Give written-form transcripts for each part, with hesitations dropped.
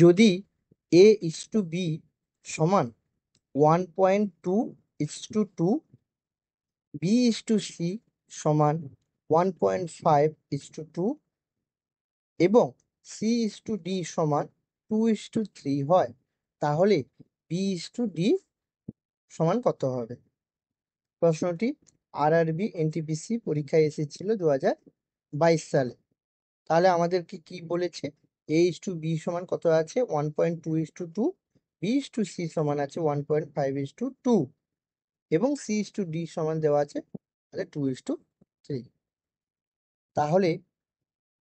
যদি a is to b সমান 1.2:2, b is to c সমান 1.5:2 এবং c is to d সমান 2:3 হয়, তাহলে b is to d সমান কত হবে? প্রশ্নটি আরআরবি এনটিপিসি পরীক্ষায় এসেছিল 2022 সালে। তাহলে আমাদেরকে কি বলেছে? a is to b সমান কত আছে? 1.2:2, b is to c সমান আছে 1.5:2 এবং c is to d সমান দেওয়া আছে 2:3। তাহলে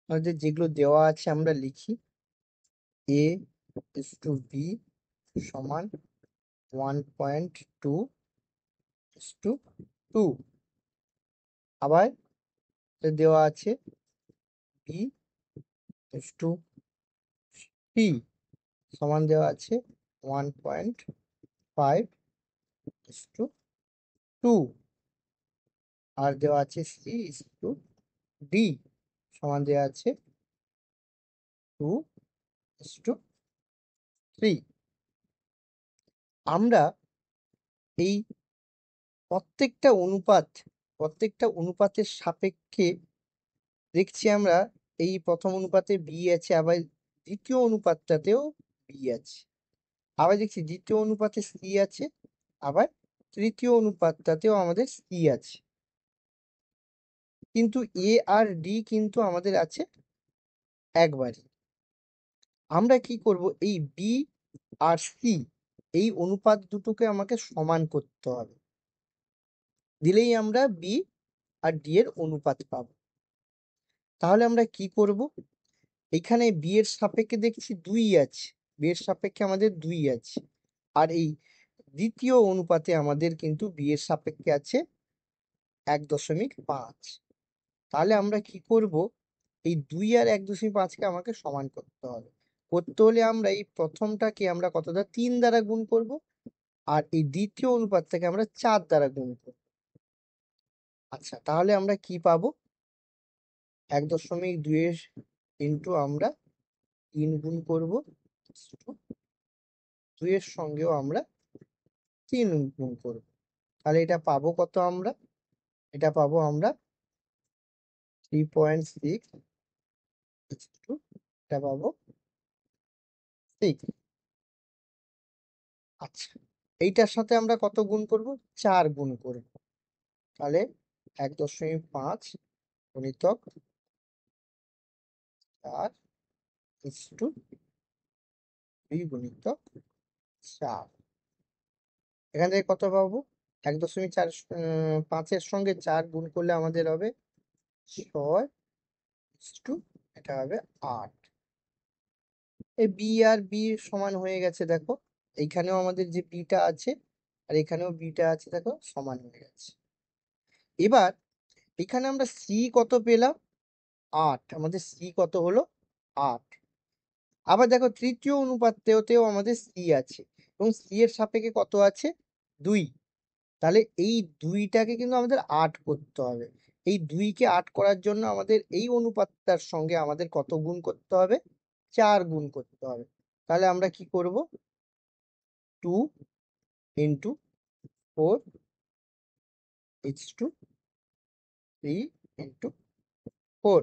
আমাদের যেগুলো দেওয়া আছে আমরা লিখি। a is to b সমান 1.2:2। আবার দেওয়া আছে b is to c সমান দেওয়া আছে 1.5:2 আর দেওয়া আছে c is to d সমান দেওয়া আছে 2:3। আমরা এই প্রত্যেকটা অনুপাতের সাপেক্ষে দেখছি আমরা এই প্রথম অনুপাতে বি আছে, আবার দ্বিতীয় অনুপাতটাতেও বি আছে, আবার দেখছি দ্বিতীয় অনুপাতে সি আছে, আবার তৃতীয় অনুপাতটাতেও আমাদের সি আছে, কিন্তু এ আর ডি কিন্তু আমাদের আছে একবারই। আমরা কি করব? এই বি আর সি এই অনুপাত দুটোকে আমাকে সমান করতে হবে, দিলেই আমরা বি আর ডি এর অনুপাত পাবো। তাহলে আমরা কি করব? এখানে বি এর সাপেক্ষে দেখছি 2 আছে, বি এর সাপেক্ষে আমাদের 2 আছে, আর এই দ্বিতীয় অনুপাতে আমাদের কিন্তু বি এর সাপেক্ষে আছে 1.5। তাহলে আমরা কি করব? এই 2 আর 1.5কে আমাকে সমান করতে হবে। করতে হলে আমরা এই প্রথমটাকে আমরা কত দ্বারা? 3 দ্বারা গুণ করব, আর এই দ্বিতীয় অনুপাতটাকে আমরা 4 দ্বারা গুণ করব। আচ্ছা, তাহলে আমরা কি পাবো? 1.2 ইন্টু আমরা 3 গুণ করব, 2 এর সঙ্গেও আমরা 3 গুণ করব। তাহলে এটা পাবো কত? আমরা এটা পাবো আমরা 3.6, এটা পাবো 6। আচ্ছা, এইটার সাথে আমরা কত গুণ করব? 4 গুণ করব। তাহলে 1.5 গুণিতক 4 ইস্টু 2 গুণিতক 4। এখান থেকে কত পাবো? 1.5 সঙ্গে 4 গুণ করলে আমাদের হবে 6 ইস্টু এটা হবে 8। এই বি আর বি সমান হয়ে গেছে, দেখো এইখানেও আমাদের যে বিটা আছে আর এখানেও বিটা আছে, দেখো সমান হয়ে গেছে। এবার এখানে আমরা সি কত পেলাম? 8। আমাদের সি কত হলো? 8। আবার দেখো তৃতীয় অনুপাতেও আমাদের সি আছে এবং সি এর সাপেক্ষে কত আছে? 2। তাহলে এই 2টাকে কিন্তু আমাদের 8 করতে হবে। এই 2কে 8 করার জন্য আমাদের এই অনুপাতটার সঙ্গে আমাদের কত গুণ করতে হবে? 4 গুণ করতে হবে। তাহলে আমরা কি করব? 2 ইন্টু 4 ইজ টু 3 ইন্টু 4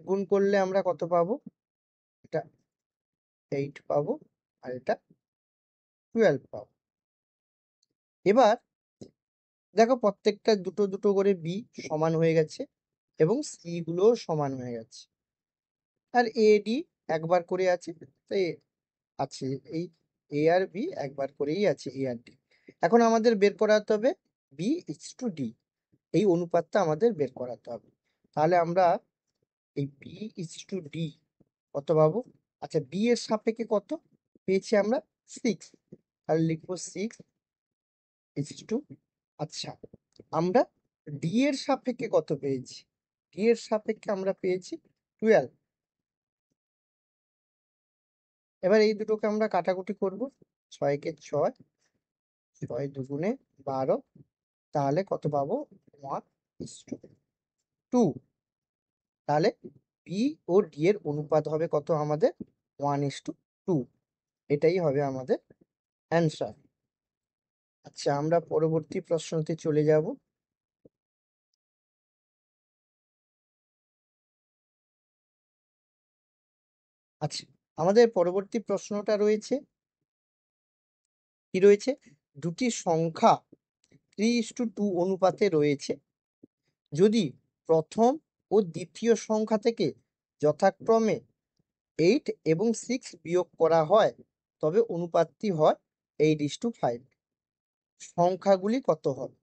গুণ করলে আমরা কত পাবো? এটা 8 পাবো আর এটা 12 পাবো। এবার দেখো প্রত্যেকটা দুটো দুটো করে বি সমান হয়ে গেছে এবং সি গুলোও সমান হয়ে গেছে, আর এ ডি একবার করে আছে, তাই আছে এই এ আর বি একবার করেই আছে, এ আর ডি। এখন আমাদের বের করাতে হবে বি ইজ টু ডি, এই অনুপাতটা আমাদের বের করাতে হবে। তাহলে আমরা এই বি ইজ টু ডি কত পাবো? আচ্ছা, বি এর সাপেক্ষে কত পেয়েছি আমরা? 6। তাহলে লিখবো 6 ইজ টু, আচ্ছা আমরা ডি এর সাপেক্ষে কত পেয়েছি? ডি এর সাপেক্ষে আমরা পেয়েছি 12। এবার এই দুটোকে আমরা কাটাকুটি করব, 6 কে 6, 6 দুগুণে 12, তাহলে কত পাবো? 1:2। তাহলে বি ও ডি এর অনুপাত হবে কত আমাদের? 1:2, এটাই হবে আমাদের অ্যান্সার। আচ্ছা, আমরা পরবর্তী প্রশ্নতে চলে যাব। আচ্ছা, আমাদের পরবর্তী প্রশ্নটা রয়েছে, কি রয়েছে? দুটি সংখ্যা 3:2 অনুপাতে রয়েছে। যদি প্রথম ও দ্বিতীয় সংখ্যা থেকে যথাক্রমে 8 এবং 6 বিয়োগ করা হয়, তবে অনুপাতটি হয় 8:5। সংখ্যাগুলি কত হবে?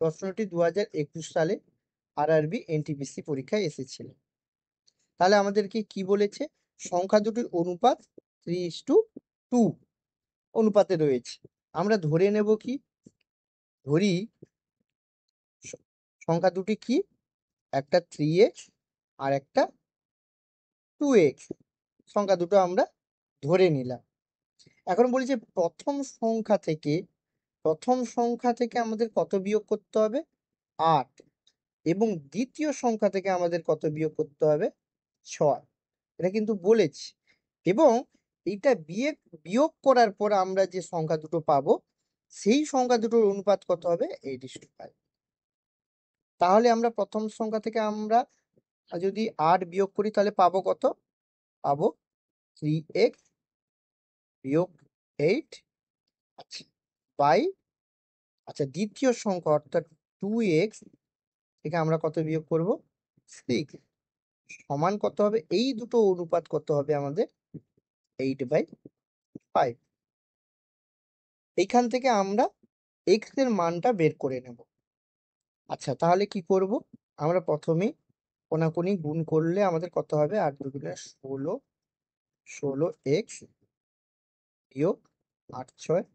প্রশ্নটি 2021 সালে আরআরবি এনটিপিসি পরীক্ষায় এসেছিল। তাহলে আমাদেরকে কি বলেছে? সংখ্যা দুটির অনুপাত 3:2 অনুপাতে রয়েছে। আমরা ধরে নেব কি? ধরি সংখ্যা দুটি কি? একটা 3x আর একটা 2x। সংখ্যা দুটো আমরা ধরে নিলাম। এখন বলি যে প্রথম সংখ্যা থেকে আমাদের কত বিয়োগ করতে হবে? 8। এবং দ্বিতীয় সংখ্যা থেকে আমাদের কত বিয়োগ করতে হবে? 6। এটা কিন্তু বলেছি। এবং এইটা বিয়োগ করার পর আমরা যে সংখ্যা দুটো পাবো, সেই সংখ্যা দুটোর অনুপাত কত হবে? 8:5। তাহলে আমরা প্রথম সংখ্যা থেকে আমরা যদি 8 বিয়োগ করি তাহলে পাবো কত? পাবো 3x বিয়োগ 8। আচ্ছা, বাই দ্বিতীয় সংখ্যা অর্থাৎ 2x থেকে আমরা কত বিয়োগ করব? 6। সমান কত হবে? এই দুটো অনুপাত কত হবে আমাদের? 8/5। এইখান থেকে আমরা x এর মানটা বের করে নেব। আচ্ছা, তাহলে কি করব? আমরা প্রথমেই কোনাকুনি গুণ করলে আমাদের কত হবে? 8 দুগুণে 16, 16x বিয়োগ 8 6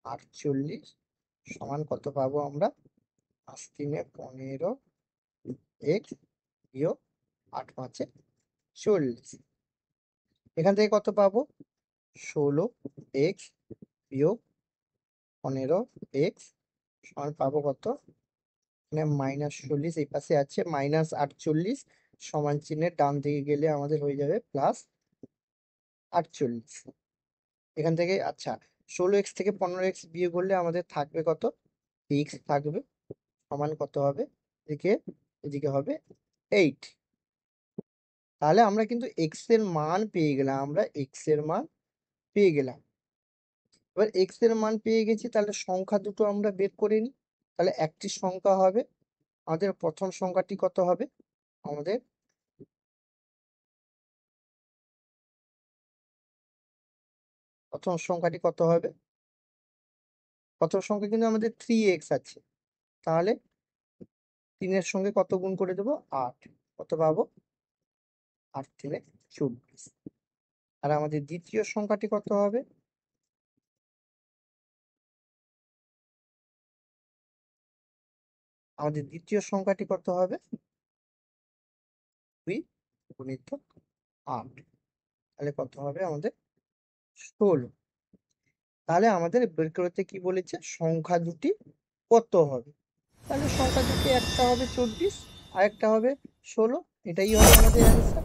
48 সমান কত পাবো আমরা? 5 3 15x বিয়োগ 8 5 40। এখান থেকে কত পাবো? 16x বিয়োগ 15x সমান পাবো কত? এখানে -40, এই পাশে আছে -48, সমান চিহ্নের ডান দিকে গেলে আমাদের হয়ে যাবে +48। এখান থেকে আচ্ছা 16x থেকে 15x বিয়োগ করলে আমাদের থাকবে কত? x থাকবে, সমান কত হবে? এদিকে হবে 8। তাহলে আমরা কিন্তু x এর মান পেয়ে গেলাম। এবার x এর মান পেয়ে গেছি, তাহলে সংখ্যা দুটো আমরা বের করে নিই। তাহলে একটি সংখ্যা হবে আমাদের, প্রথম সংখ্যাটি কত হবে? আমাদের প্রথম সংখ্যাটি কত হবে? প্রথম সংখ্যা কিন্তু আমাদের 3x আছে। তাহলে 3 এর সঙ্গে কত গুণ করে দেবো? 8। কত পাবো? 8 3 24। আর আমাদের দ্বিতীয় সংখ্যাটি কত হবে? আমাদের দ্বিতীয় সংখ্যাটি কত হবে? 2 গুণিত 8। তাহলে কত হবে আমাদের? 16। তাহলে আমাদের বের করতে কি বলেছে? সংখ্যা দুটি কত হবে? তাহলে সংখ্যা দুটি একটা হবে 24 আর একটা হবে 16। এটাই হবে আমাদের অ্যান্সার।